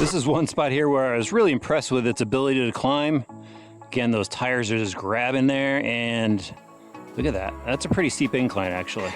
This is one spot here where I was really impressed with its ability to climb. Again, those tires are just grabbing there, and look at that. That's a pretty steep incline, actually.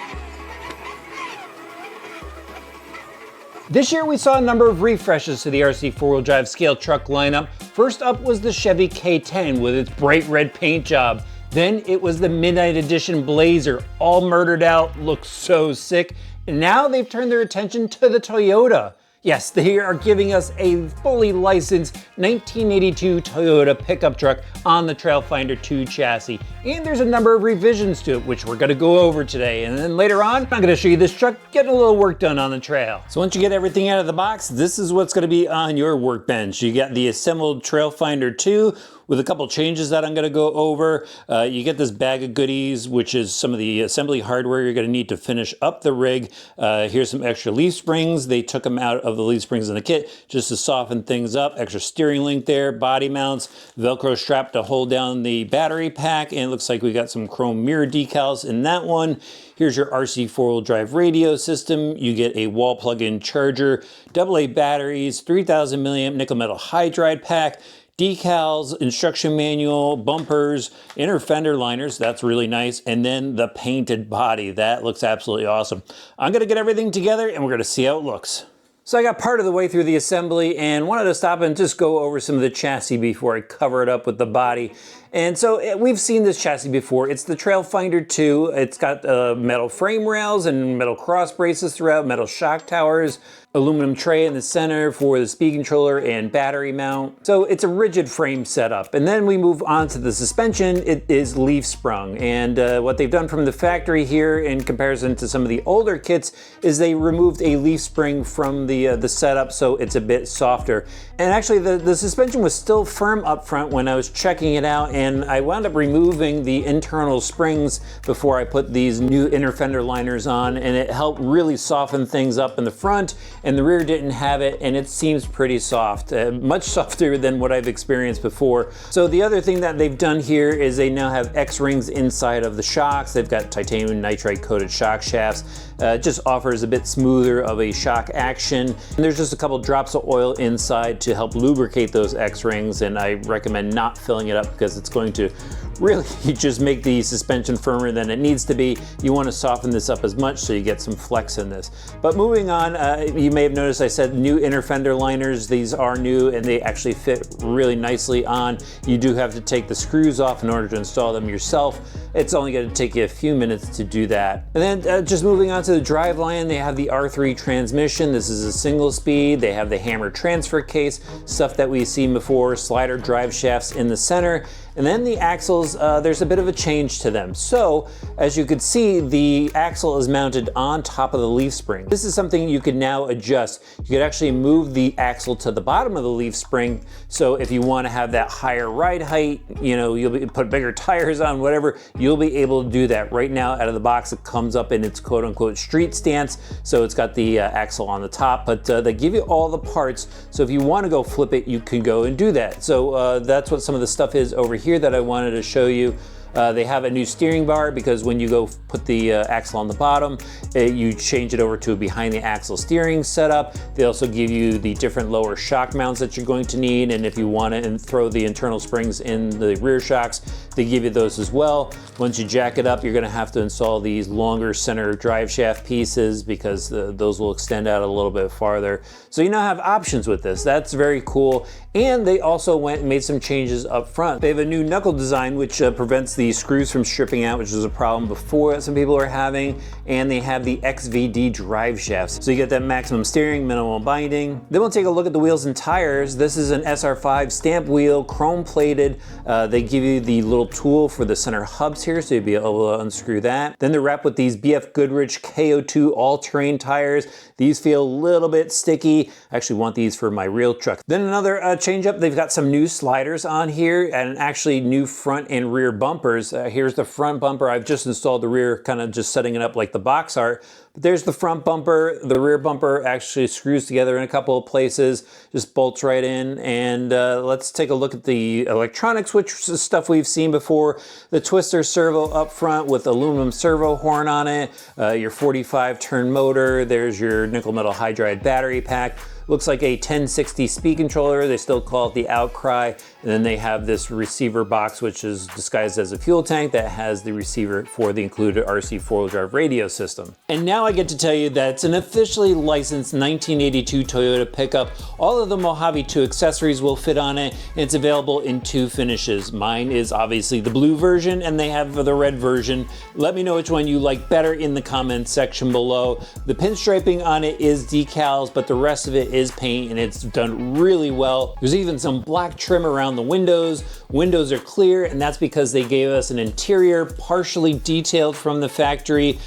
This year we saw a number of refreshes to the RC four-wheel drive scale truck lineup. First up was the Chevy K10 with its bright red paint job. Then it was the Midnight Edition Blazer, all murdered out, looks so sick. And now they've turned their attention to the Toyota. Yes, they are giving us a fully licensed 1982 Toyota pickup truck on the Trailfinder 2 chassis. And there's a number of revisions to it, which we're gonna go over today. And then later on, I'm gonna show you this truck getting a little work done on the trail. So once you get everything out of the box, this is what's gonna be on your workbench. You got the assembled Trailfinder 2, with a couple changes that I'm gonna go over. You get this bag of goodies, which is some of the assembly hardware you're gonna need to finish up the rig. Here's some extra leaf springs. They took them out of the leaf springs in the kit just to soften things up. Extra steering link there, body mounts, Velcro strap to hold down the battery pack, and it looks like we got some chrome mirror decals in that one. Here's your RC four-wheel drive radio system. You get a wall plug-in charger, AA batteries, 3000 milliamp nickel metal hydride pack, decals, instruction manual, bumpers, inner fender liners, that's really nice, and then the painted body. That looks absolutely awesome. I'm gonna get everything together and we're gonna see how it looks. So I got part of the way through the assembly and wanted to stop and just go over some of the chassis before I cover it up with the body. And so we've seen this chassis before. It's the Trailfinder 2. It's got metal frame rails and metal cross braces throughout, metal shock towers, aluminum tray in the center for the speed controller and battery mount. So it's a rigid frame setup. And then we move on to the suspension. It is leaf sprung. And what they've done from the factory here in comparison to some of the older kits is they removed a leaf spring from the setup, so it's a bit softer. And actually the suspension was still firm up front when I was checking it out, and I wound up removing the internal springs before I put these new inner fender liners on, and it helped really soften things up in the front, and the rear didn't have it, and it seems pretty soft, much softer than what I've experienced before. So the other thing that they've done here is they now have X-rings inside of the shocks. They've got titanium nitride coated shock shafts. It just offers a bit smoother of a shock action. And there's just a couple drops of oil inside to help lubricate those X-rings, and I recommend not filling it up because it's going to really just make the suspension firmer than it needs to be. You want to soften this up as much so you get some flex in this. But moving on, you may have noticed I said new inner fender liners. These are new and they actually fit really nicely on. You do have to take the screws off in order to install them yourself. It's only going to take you a few minutes to do that. And then just moving on to the driveline, they have the R3 transmission. This is a single speed. They have the hammer transfer case, stuff that we've seen before, slider drive shafts in the center. And then the axles, there's a bit of a change to them. So, as you can see, the axle is mounted on top of the leaf spring. This is something you can now adjust. You could actually move the axle to the bottom of the leaf spring. So if you want to have that higher ride height, you know, you'll put bigger tires on, whatever, you'll be able to do that. Right now, out of the box, it comes up in its quote unquote street stance. So it's got the axle on the top, but they give you all the parts. So if you want to go flip it, you can go and do that. So that's what some of the stuff is over here that I wanted to show you. They have a new steering bar because when you go put the axle on the bottom, you change it over to a behind the axle steering setup. They also give you the different lower shock mounts that you're going to need, and if you want to throw the internal springs in the rear shocks, they give you those as well. Once you jack it up, you're going to have to install these longer center drive shaft pieces because those will extend out a little bit farther. So you now have options with this. That's very cool. And they also went and made some changes up front. They have a new knuckle design which prevents the screws from stripping out, which was a problem before that some people are having. And they have the XVD drive shafts. So you get that maximum steering, minimal binding. Then we'll take a look at the wheels and tires. This is an SR5 stamp wheel, chrome plated. They give you the little tool for the center hubs here, so you'll be able to unscrew that. Then they're wrapped with these BF Goodrich KO2 all-terrain tires. These feel a little bit sticky. I actually want these for my real truck. Then another change up, they've got some new sliders on here and actually new front and rear bumpers. Here's the front bumper. I've just installed the rear, kind of just setting it up like the box art. But there's the front bumper. The rear bumper actually screws together in a couple of places, just bolts right in. And let's take a look at the electronics, which is stuff we've seen before. The twister servo up front with aluminum servo horn on it, your 45 turn motor. There's your nickel metal hydride battery pack. Looks like a 1060 speed controller. They still call it the Outcry. And then they have this receiver box, which is disguised as a fuel tank that has the receiver for the included RC four-wheel drive radio system. And now I get to tell you that it's an officially licensed 1982 Toyota pickup. All of the Mojave 2 accessories will fit on it. And it's available in 2 finishes. Mine is obviously the blue version, and they have the red version. Let me know which one you like better in the comments section below. The pinstriping on it is decals, but the rest of it is paint, and it's done really well. There's even some black trim around the windows. Windows are clear, and that's because they gave us an interior partially detailed from the factory.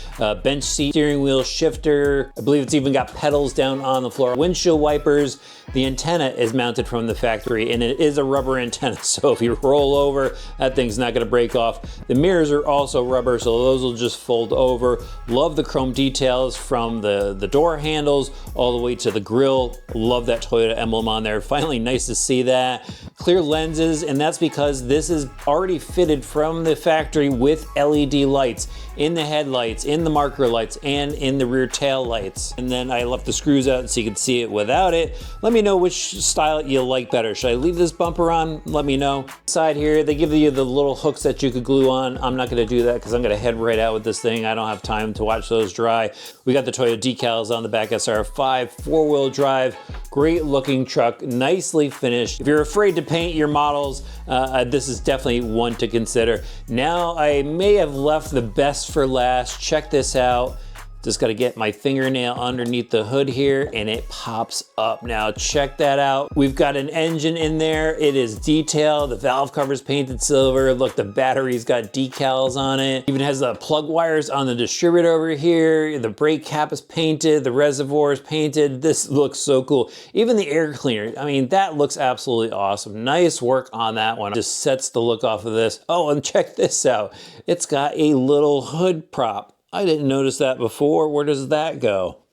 Bench seat, steering wheel, shifter. I believe it's even got pedals down on the floor. Windshield wipers. The antenna is mounted from the factory, and it is a rubber antenna, so if you roll over, that thing's not gonna break off. The mirrors are also rubber, so those will just fold over. Love the chrome details from the door handles all the way to the grille. Love that Toyota emblem on there. Finally, nice to see that. Clear lenses, and that's because this is already fitted from the factory with LED lights in the headlights, in the marker lights, and in the rear tail lights. And then I left the screws out so you can see it without it. Let me know which style you like better. Should I leave this bumper on? Let me know. Side here, they give you the little hooks that you could glue on. I'm not gonna do that because I'm gonna head right out with this thing. I don't have time to watch those dry. We got the Toyota decals on the back, SR5, 4-wheel drive, great looking truck, nicely finished. If you're afraid to paint your models, this is definitely one to consider. Now, I may have left the best for last. Check this out. Just gotta get my fingernail underneath the hood here, and it pops up. Now check that out. We've got an engine in there. It is detailed. The valve cover's painted silver. Look, the battery's got decals on it. Even has the plug wires on the distributor over here. The brake cap is painted. The reservoir is painted. This looks so cool. Even the air cleaner, I mean, that looks absolutely awesome. Nice work on that one. Just sets the look off of this. Oh, and check this out. It's got a little hood prop. I didn't notice that before. Where does that go?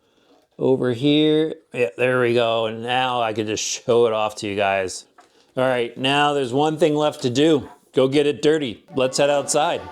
Over here. Yeah, there we go. And now I can just show it off to you guys. All right, now there's one thing left to do. Go get it dirty. Let's head outside.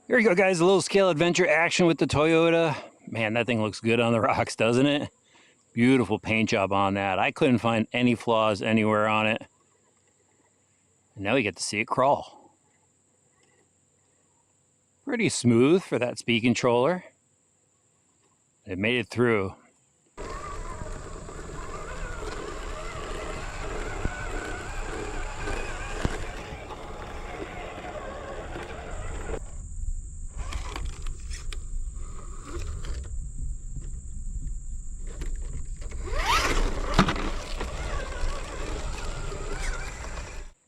Here we go, guys, a little scale adventure action with the Toyota. Man, that thing looks good on the rocks, doesn't it? Beautiful paint job on that. I couldn't find any flaws anywhere on it. And now we get to see it crawl. Pretty smooth for that speed controller. It made it through.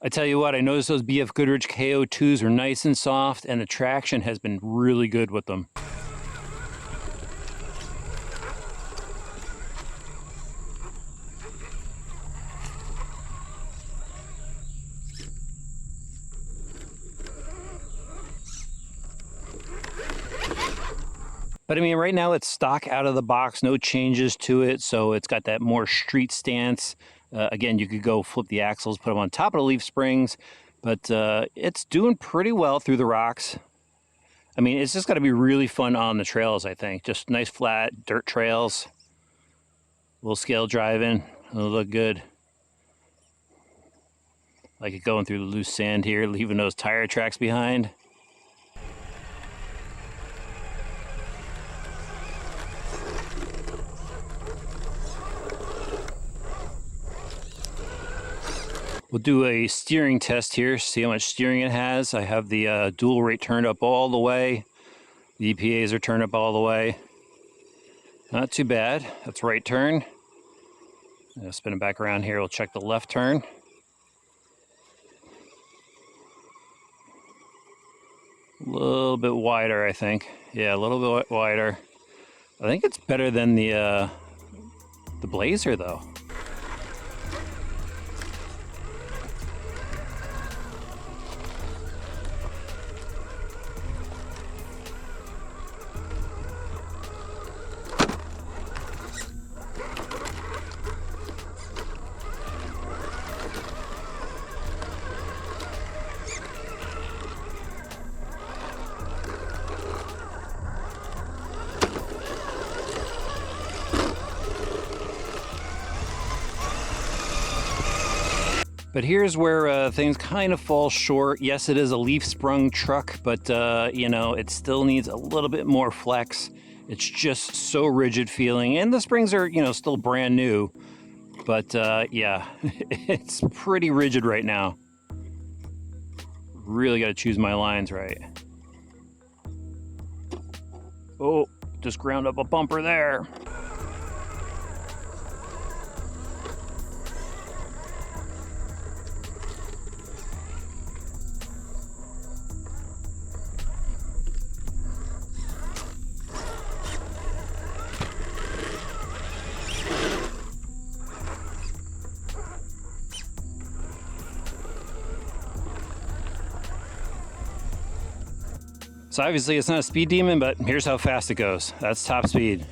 I tell you what, I noticed those BF Goodrich KO2s are nice and soft, and the traction has been really good with them. But I mean, right now it's stock out of the box, no changes to it, so it's got that more street stance. Again, you could go flip the axles, put them on top of the leaf springs, but it's doing pretty well through the rocks. I mean, it's just got to be really fun on the trails, I think. Just nice flat dirt trails, a little scale driving, it'll look good. Like it going through the loose sand here, leaving those tire tracks behind. We'll do a steering test here, see how much steering it has. I have the dual rate turned up all the way. The EPAs are turned up all the way. Not too bad. That's right turn. Spin it back around here. We'll check the left turn. A little bit wider, I think. Yeah, a little bit wider. I think it's better than the Blazer, though. But here's where things kind of fall short. Yes, it is a leaf sprung truck, but you know, it still needs a little bit more flex. It's just so rigid feeling, and the springs are, you know, still brand new, but yeah, it's pretty rigid right now. Really got to choose my lines right. Oh, just ground up a bumper there. So obviously it's not a speed demon, but here's how fast it goes. That's top speed.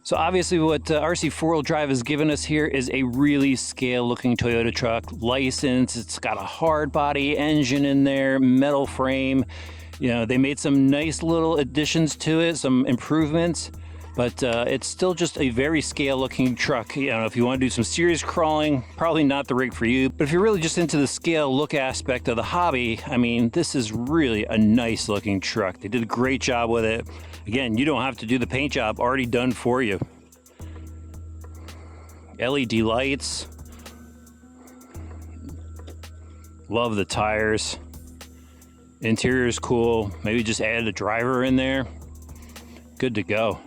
So obviously what RC4WD drive has given us here is a really scale-looking Toyota truck. License, it's got a hard body engine in there, metal frame. You know, they made some nice little additions to it, some improvements, but it's still just a very scale-looking truck. You know, if you want to do some serious crawling, probably not the rig for you. But if you're really just into the scale look aspect of the hobby, I mean, this is really a nice-looking truck. They did a great job with it. Again, you don't have to do the paint job, already done for you. LED lights. Love the tires. Interior is cool. Maybe just add a driver in there. Good to go.